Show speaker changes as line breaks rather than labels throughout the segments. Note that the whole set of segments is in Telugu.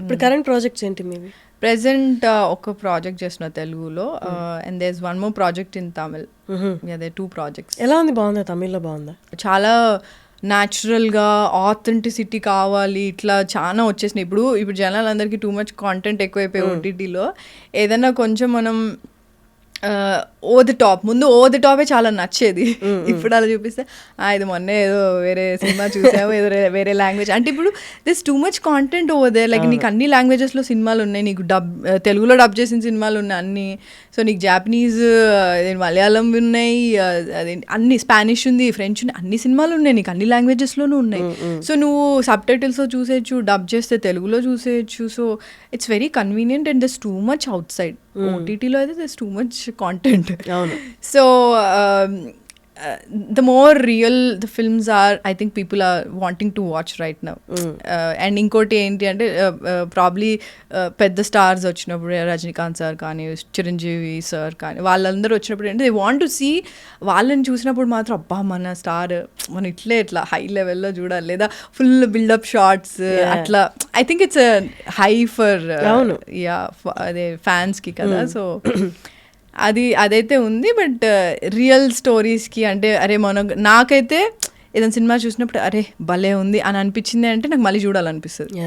ఇప్పుడు కరెంట్ ప్రాజెక్ట్స్ ఏంటి మీవి?
ప్రెసెంట్ ఒక ప్రాజెక్ట్ చేసిన తెలుగులో, and there is one more project in Tamil. అదే 2 projects.
ఎలా ఉంది? బాగుందా? తమిళ్లో బాగుందా?
చాలా న్యాచురల్గా ఆథెంటిసిటీ కావాలి, ఇట్లా చాలా వచ్చేసినాయి. ఇప్పుడు జనాలందరికీ టూ మచ్ కాంటెంట్ ఎక్కువైపోయి ఓటీటీలో. ఏదైనా కొంచెం మనం ఓవర్ ది టాప్, ముందు ఓవర్ ది టాపే చాలా నచ్చేది. ఇప్పుడు అలా చూపిస్తే ఇది మొన్నే ఏదో వేరే సినిమా చూసాము, ఏదో వేరే లాంగ్వేజ్ అంటే ఇప్పుడు this two much content over they. Like నీకు అన్ని లాంగ్వేజెస్లో సినిమాలు ఉన్నాయి, నీకు తెలుగులో డబ్ చేసిన సినిమాలు ఉన్నాయి అన్ని. సో నీకు జాపనీస్, మలయాళం ఉన్నాయి, అన్ని స్పానిష్ ఉంది, ఫ్రెంచ్ ఉంది, అన్ని సినిమాలు ఉన్నాయి నీకు, అన్ని లాంగ్వేజెస్లోనూ ఉన్నాయి. సో నువ్వు సబ్ టైటిల్స్లో చూసేయచ్చు, డబ్ చేస్తే తెలుగులో చూసేయచ్చు. So it's very convenient and this too much outside. ఓటీటీలో అయితే this too much content. So the more real the films are, I think people are wanting to watch right now. And inkoti enti ante probably pedda stars vachinappudu, Rajinikanth sir kaani, Chiranjeevi sir kaani, వాళ్ళందరూ వచ్చినప్పుడు అంటే they want to see, వాళ్ళని చూసినప్పుడు మాత్రం అబ్బా మన స్టార్ మనం ఇట్లా హై లెవెల్లో చూడాలి, లేదా ఫుల్ బిల్డప్ షార్ట్స్ అట్లా. I think it's high for అదే ఫ్యాన్స్కి కదా. సో అదైతే ఉంది. బట్ రియల్ స్టోరీస్కి అంటే నాకైతే ఏదైనా సినిమా చూసినప్పుడు అరే భలే ఉంది అని అనిపించింది అంటే నాకు మళ్ళీ చూడాలనిపిస్తుంది.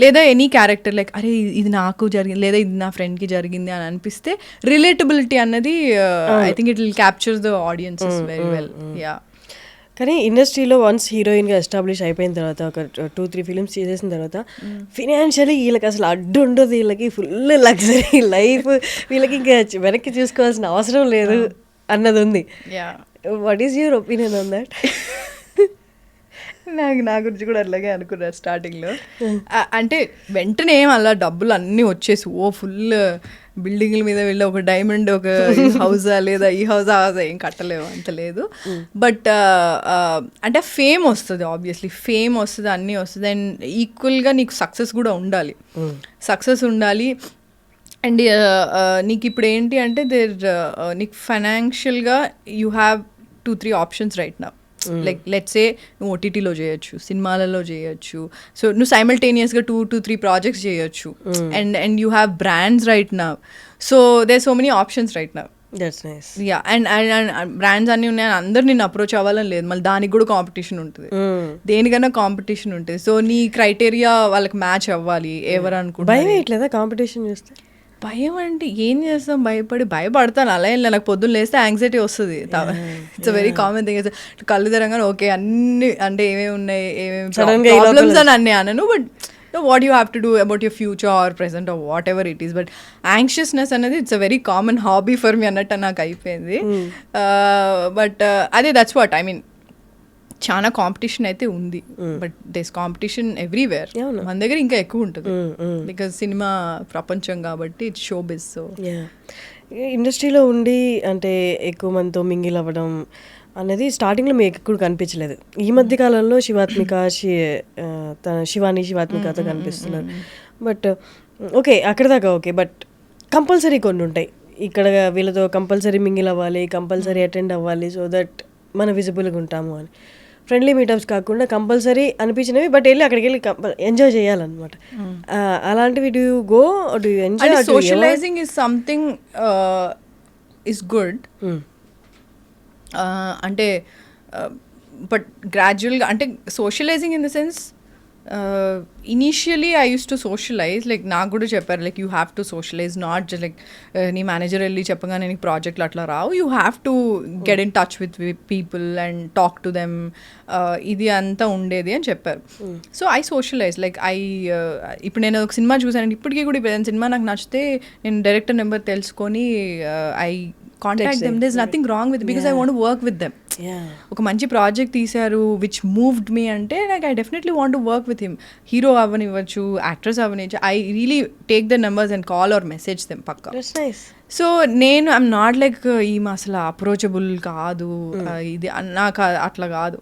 లేదా ఎనీ క్యారెక్టర్ లైక్ అరే ఇది నాకు జరిగింది, లేదా ఇది నా ఫ్రెండ్కి జరిగింది అని అనిపిస్తే రిలేటబిలిటీ అన్నది I think it will capture the audiences very well.
కానీ ఇండస్ట్రీలో వన్స్ హీరోయిన్గా ఎస్టాబ్లిష్ అయిపోయిన తర్వాత, ఒక 2-3 ఫిలిమ్స్ చేసేసిన తర్వాత ఫినాన్షియలీ వీళ్ళకి అసలు అడ్డు ఉండదు, వీళ్ళకి ఫుల్ లగ్జరీ లైఫ్, వీళ్ళకి ఇంకా వెనక్కి చూసుకోవాల్సిన అవసరం లేదు అన్నది ఉంది. What is your opinion on that?
నా గురించి కూడా అట్లాగే అనుకున్నారు స్టార్టింగ్లో. అంటే వెంటనే అలా డబ్బులు అన్నీ వచ్చేసి ఫుల్ బిల్డింగ్ల మీద వెళ్ళి ఒక డైమండ్ ఒక హౌజా లేదా ఈ హౌజా ఏం కట్టలేవు అంత లేదు. బట్ అంటే ఫేమ్ వస్తుంది, ఆబ్వియస్లీ ఫేమ్ వస్తుంది, అన్నీ వస్తుంది. అండ్ ఈక్వల్గా నీకు సక్సెస్ కూడా ఉండాలి, సక్సెస్ ఉండాలి. అండ్ నీకు ఇప్పుడు ఏంటి అంటే నీకు ఫైనాన్షియల్గా you have 2-3 options right now. Like let's say నువ్వు ఓటీటీలో చేయొచ్చు, సినిమాలలో చేయొచ్చు. సో నువ్వు సైమల్టేనియస్గా 2-3 ప్రాజెక్ట్స్ చేయొచ్చు. And you have brands right now. So there so many options right now. Yeah. And brands అన్నీ ఉన్నాయని అందరు నిన్ను అప్రోచ్ అవ్వాలని లేదు, మళ్ళీ దానికి కూడా కాంపిటీషన్ ఉంటుంది, దేనికైనా కాంపిటీషన్ ఉంటుంది. సో నీ క్రైటీరియా వాళ్ళకి మ్యాచ్ అవ్వాలి. ఎవరు అనుకుంటారు
కాంపిటీషన్ చూస్తే
భయం అంటే ఏం చేస్తాం, భయపడతాను అలా ఏం లేదు. నాకు పొద్దున్న లేస్తే యాంగ్జైటీ వస్తుంది. It's a very common thing. కళ్ళు తెరంగానే ఓకే అన్ని అంటే ఏమేమి ఉన్నాయి, ఏమేమి ప్రాబ్లమ్స్ అని అన్నీ అనను. But what you have to do about your future or present or whatever it is. But anxiousness అనేది it's a very common hobby for me అన్నట్టు నాకు అయిపోయింది. బట్ అదే దట్స్ వాట్ ఐ మీన్. చాలా కాంపిటీషన్ అయితే ఉంది, బట్ దిస్ కాంపిటీషన్ ఎవ్రీవేర్. మన దగ్గర ఇంకా ఎక్కువ ఉంటుంది బికాజ్ సినిమా ప్రపంచం కాబట్టి ఇట్స్ షో బిజ్. సో
ఇండస్ట్రీలో ఉండి అంటే ఎక్కువ మందితో మింగిల్ అవ్వడం అనేది స్టార్టింగ్లో మీకు ఎక్కువ కనిపించలేదు. ఈ మధ్య కాలంలో శివాత్మికతో కనిపిస్తున్నారు. బట్ ఓకే అక్కడ దాకా ఓకే, బట్ కంపల్సరీ కొన్ని ఉంటాయి. ఇక్కడ వీళ్ళతో కంపల్సరీ మింగిల్ అవ్వాలి, కంపల్సరీ అటెండ్ అవ్వాలి, సో దట్ మన విజిబుల్గా ఉంటాము అని. ఫ్రెండ్లీ మీటప్స్ కాకుండా కంపల్సరీ అనిపించినవి, బట్ వెళ్ళి అక్కడికి వెళ్ళి ఎంజాయ్ చేయాలన్నమాట. అలాంటివి do you go, do you enjoy?
Socialising is something is good. అంటే బట్ గ్రాడ్యువల్గా అంటే socialising in the sense initially I use to socialise. Like నాకు కూడా చెప్పారు like you have to socialise, not just like నీ మేనేజర్ వెళ్ళి చెప్పగానే నీకు ప్రాజెక్ట్లు అట్లా రావు. You have to get in touch with people and talk to them. ఇది అంతా ఉండేది అని చెప్పారు. సో ఐ సోషలైజ్ లైక్ ఇప్పుడు నేను ఒక సినిమా చూసాను, ఇప్పటికీ కూడా ఇప్పుడు సినిమా నాకు నచ్చితే నేను డైరెక్టర్ నెంబర్ తెలుసుకొని I contact them. There is nothing wrong with because I want to work with them. ఒక మంచి ప్రాజెక్ట్ తీశారు విచ్ మూవ్డ్ మీ అంటే like I definitely want to work with him. Hero అవ్వనివ్వచ్చు, యాక్ట్రెస్ అవ్వనివ్వచ్చు, I really take the numbers and call or message them పక్కా. సో నేను ఐఎమ్ నాట్ లైక్ ఈమె అసలు అప్రోచబుల్ కాదు, ఇది నాకు అట్లా కాదు.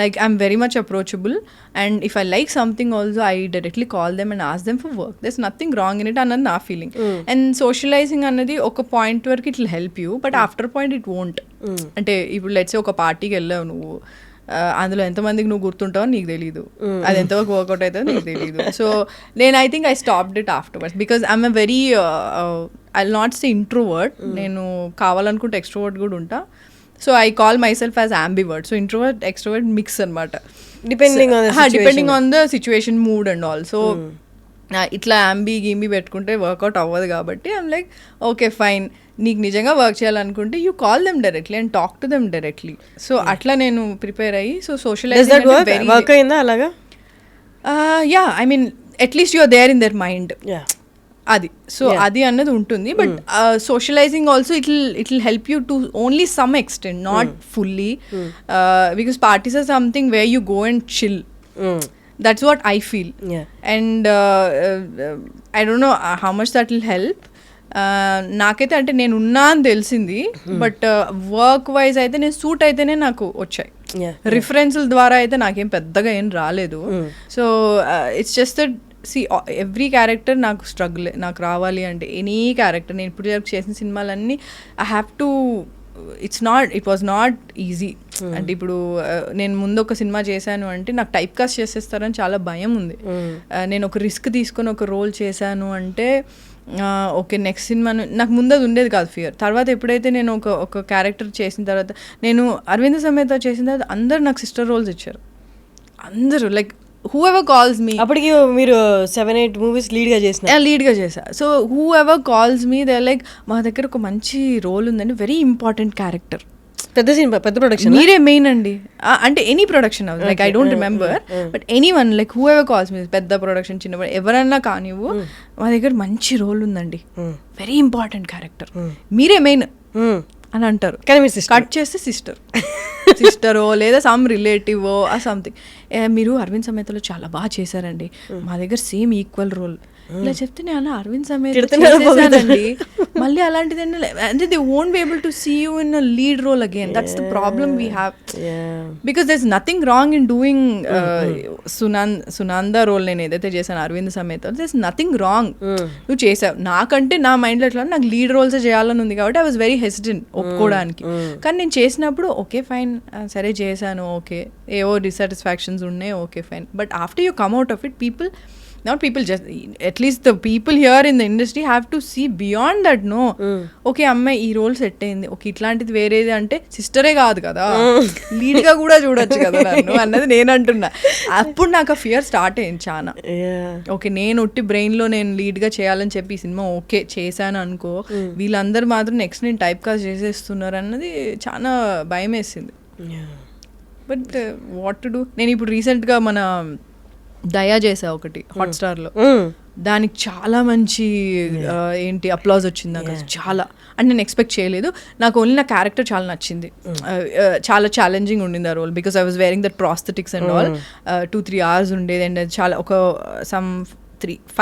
Like I'm very much approachable and if I like something also I directly call them and ask them for work. There is nothing wrong in it అన్నది నా ఫీలింగ్. అండ్ సోషలైజింగ్ అన్నది ఒక పాయింట్ వరకు it will help you, but after point it won't. అంటే ఇప్పుడు లెట్స్ ఒక పార్టీకి వెళ్ళావు నువ్వు, అందులో ఎంతమందికి నువ్వు గుర్తుంటావో నీకు తెలియదు, అది ఎంతవరకు వర్కౌట్ అవుతుందో నీకు తెలియదు. సో నేను I think I stopped it afterwards because I'm a very I will not say introvert, నేను కావాలనుకుంటే ఎక్స్ట్రోవర్ట్ కూడా ఉంటా. So I call myself as ambivert. So introvert extrovert mix అనమాట, depending on the situation, mood and all. So ఇట్లా గిమ్మి పెట్టుకుంటే వర్కౌట్ అవ్వదు కాబట్టి ఐమ్ లైక్ ఓకే ఫైన్, నీకు నిజంగా వర్క్ చేయాలనుకుంటే you call them directly and talk to them directly. So అట్లా నేను ప్రిపేర్ అయ్యి సో సోషలైజింగ్
వర్క్ అయిందా అలాగా?
Yeah, I mean at least you're there in their mind, అది. సో అది అన్నది ఉంటుంది. But socialising also it will help you to only some extent, not fully, because parties are something where you go and chill. That's what I feel. And I don't know how much that will help. నాకైతే అంటే నేను ఉన్నా అని తెలిసింది, బట్ వర్క్ వైజ్ అయితే నేను సూట్ అయితేనే నాకు వచ్చాయి. రిఫరెన్స్ల ద్వారా అయితే నాకేం పెద్దగా ఏం రాలేదు. So it's just that see every character నాకు స్ట్రగుల్, నాకు రావాలి అంటే ఎనీ క్యారెక్టర్, నేను ఇప్పుడు చేసిన సినిమాలన్నీ I have to, it was not easy. అంటే ఇప్పుడు నేను ముందు ఒక సినిమా చేశాను అంటే నాకు టైప్ కాస్ట్ చేసేస్తారని చాలా భయం ఉంది. నేను ఒక రిస్క్ తీసుకొని ఒక రోల్ చేశాను అంటే ఓకే నెక్స్ట్ సినిమా నాకు ముందు అది ఉండేది కాదు ఫియర్. తర్వాత ఎప్పుడైతే నేను ఒక క్యారెక్టర్ చేసిన తర్వాత, నేను అరవింద సమేత చేసిన తర్వాత అందరు నాకు సిస్టర్ రోల్స్ ఇచ్చారు, అందరూ లైక్ whoever calls me.
అప్పటికి మీరు 7-8 మూవీస్ లీడ్గా
చేసా. So whoever calls me they're like మా దగ్గర ఒక మంచి రోల్ ఉందండి, వెరీ ఇంపార్టెంట్ క్యారెక్టర్,
పెద్ద సినిమా, పెద్ద ప్రొడక్షన్,
మీరే మెయిన్ అండి అంటే any production like I don't remember, but any one like whoever calls me, పెద్ద ప్రొడక్షన్ చిన్న ఎవరన్నా కానివ్వు, మా దగ్గర మంచి రోల్ ఉందండి, వెరీ ఇంపార్టెంట్ క్యారెక్టర్, మీరే మెయిన్ అని అంటారు.
కానీ మీరు
కట్ చేస్తే సిస్టరో లేదా సమ్ రిలేటివో ఆ సంథింగ్, మీరు అరవింద్ సమేతలో చాలా బాగా చేశారండి, మా దగ్గర సేమ్ ఈక్వల్ రోల్, ఇలా చెప్తే నేను అరవింద్ సమేత మళ్ళీ అలాంటిది అంటే they won't be able to see you in a lead role again. That's the problem we have, because there is nothing wrong in doing Sunanda role నేను ఏదైతే చేశాను అరవింద్ సమేత, దర్ ఇస్ నథింగ్ రాంగ్, నువ్వు చేసావు. నాకంటే నా మైండ్లో ఎట్లా నాకు లీడ్ రోల్సే చేయాలని ఉంది కాబట్టి ఐ వాజ్ వెరీ హెసిటెంట్ ఒప్పుకోవడానికి. కానీ నేను చేసినప్పుడు ఓకే ఫైన్, సరే చేశాను, ఓకే ఏవో డిసాటిస్ఫాక్షన్స్ ఉన్నాయి, okay fine. But after you come out of it, not people, just at least the people here in the industry have to see beyond that. No, okay అమ్మాయి ఈ రోల్ సెట్ అయింది, ఓకే ఇట్లాంటిది వేరేది అంటే సిస్టరే కాదు కదా, లీడ్ గా కూడా చూడొచ్చు కదా నన్ను అన్నది నేను అంటున్నా. అప్పుడు నాకు ఆ ఫియర్ స్టార్ట్ అయింది చాలా. ఓకే నేను ఒట్టి బ్రెయిన్ లో నేను లీడ్ గా చేయాలని చెప్పి ఈ సినిమా ఓకే చేశాను అనుకో, వీళ్ళందరూ మాత్రం నెక్స్ట్ నేను టైప్ కాస్ట్ చేసేస్తున్నారు అన్నది చాలా భయం వేసింది. But what to do. నేను ఇప్పుడు రీసెంట్ గా మన దయా చేసా ఒకటి హాట్స్టార్లో, దానికి చాలా మంచి ఏంటి అప్లాజ్ వచ్చింది నాకు, చాలా అంటే నేను ఎక్స్పెక్ట్ చేయలేదు. నాకు ఓన్లీ నా క్యారెక్టర్ చాలా నచ్చింది, చాలా ఛాలెంజింగ్ ఉండింది ఆ role, because I was wearing that prosthetics and all. 2-3 hours ఉండేది అండ్ చాలా ఒక సమ్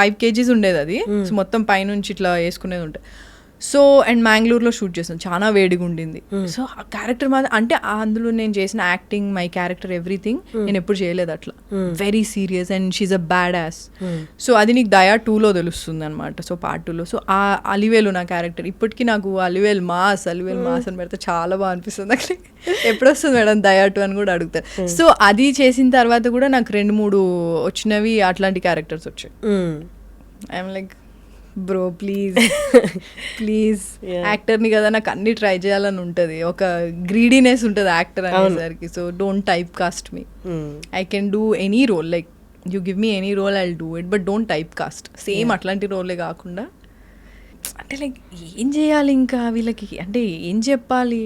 5 kgs ఉండేది అది. సో మొత్తం పైనుంచి ఇట్లా వేసుకునేది ఉంటుంది. సో అండ్ మ్యాంగ్లూర్లో షూట్ చేసాను, చాలా వేడిగా ఉండింది. సో ఆ క్యారెక్టర్ మాత్రం అంటే అందులో నేను చేసిన యాక్టింగ్, మై క్యారెక్టర్, ఎవ్రీథింగ్ నేను ఎప్పుడు చేయలేదు అట్లా, very serious and she's a bad ass. So అది నీకు దయా 2లో తెలుస్తుంది అనమాట. సో పార్ట్ 2లో సో ఆ అలివేలు నా క్యారెక్టర్, ఇప్పటికీ నాకు అలివేలు మాస్ అని పెడితే చాలా బాగా అనిపిస్తుంది. అక్కడ ఎప్పుడు వస్తుంది మేడం దయా 2 అని కూడా అడుగుతారు. సో అది చేసిన తర్వాత కూడా నాకు 2-3 వచ్చినవి అట్లాంటి క్యారెక్టర్స్ వచ్చాయి. ఐఎమ్ లైక్ బ్రో ప్లీజ్ యాక్టర్ని కదా, నాకు అన్ని ట్రై చేయాలని ఉంటుంది, ఒక గ్రీడీనెస్ ఉంటుంది యాక్టర్ అనేసరికి. So don't type cast me, I can do any role, like you give me any role I will do it, but don't type cast. Same అట్లాంటి రోలే కాకుండా అంటే లైక్ ఏం చేయాలి ఇంకా వీళ్ళకి, అంటే ఏం చెప్పాలి,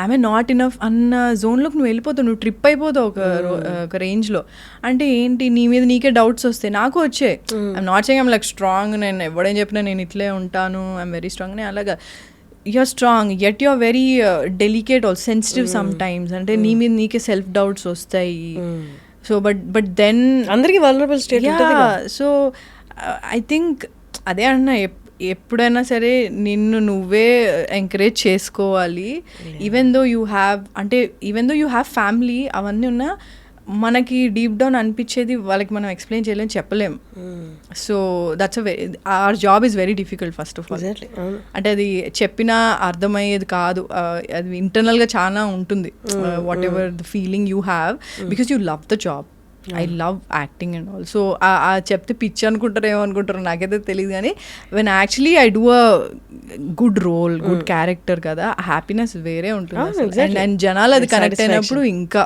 ఐఎమ్ నాట్ ఇనఫ్ అన్న జోన్లోకి నువ్వు వెళ్ళిపోతావు, నువ్వు ట్రిప్ అయిపోతావు ఒక రేంజ్లో. అంటే ఏంటి నీ మీద నీకే డౌట్స్ వస్తాయి, నాకు వచ్చాయి. I'm not saying I'm like strong, నేను ఎవడేం చెప్పినా నేను ఇట్లే ఉంటాను, ఐఎమ్ వెరీ స్ట్రాంగ్ అని అలాగా. You're strong yet you're very delicate all sensitive sometimes, అంటే నీ మీద నీకే సెల్ఫ్ డౌట్స్ వస్తాయి. సో బట్ దెన్ అందరికీ vulnerable state. So I think అదే అన్నా, ఎప్పుడైనా సరే నిన్ను నువ్వే ఎంకరేజ్ చేసుకోవాలి. Even though you have family అవన్నీ ఉన్నా, మనకి డీప్ డౌన్ అనిపించేది వాళ్ళకి మనం ఎక్స్ప్లెయిన్ చేయలేం, చెప్పలేం. So that's our job is very difficult first of all. అంటే అది చెప్పినా అర్థమయ్యేది కాదు, అది ఇంటర్నల్గా చాలా ఉంటుంది. Whatever the feeling you have because you love the job. I love acting and all. So చెప్తే పిచ్చి అనుకుంటారు, ఏమనుకుంటారో నాకైతే తెలియదు, కానీ when actually I do a good role, good character కదా, హ్యాపీనెస్ వేరే ఉంటుంది. అండ్ జనాలు అది కనెక్ట్ అయినప్పుడు ఇంకా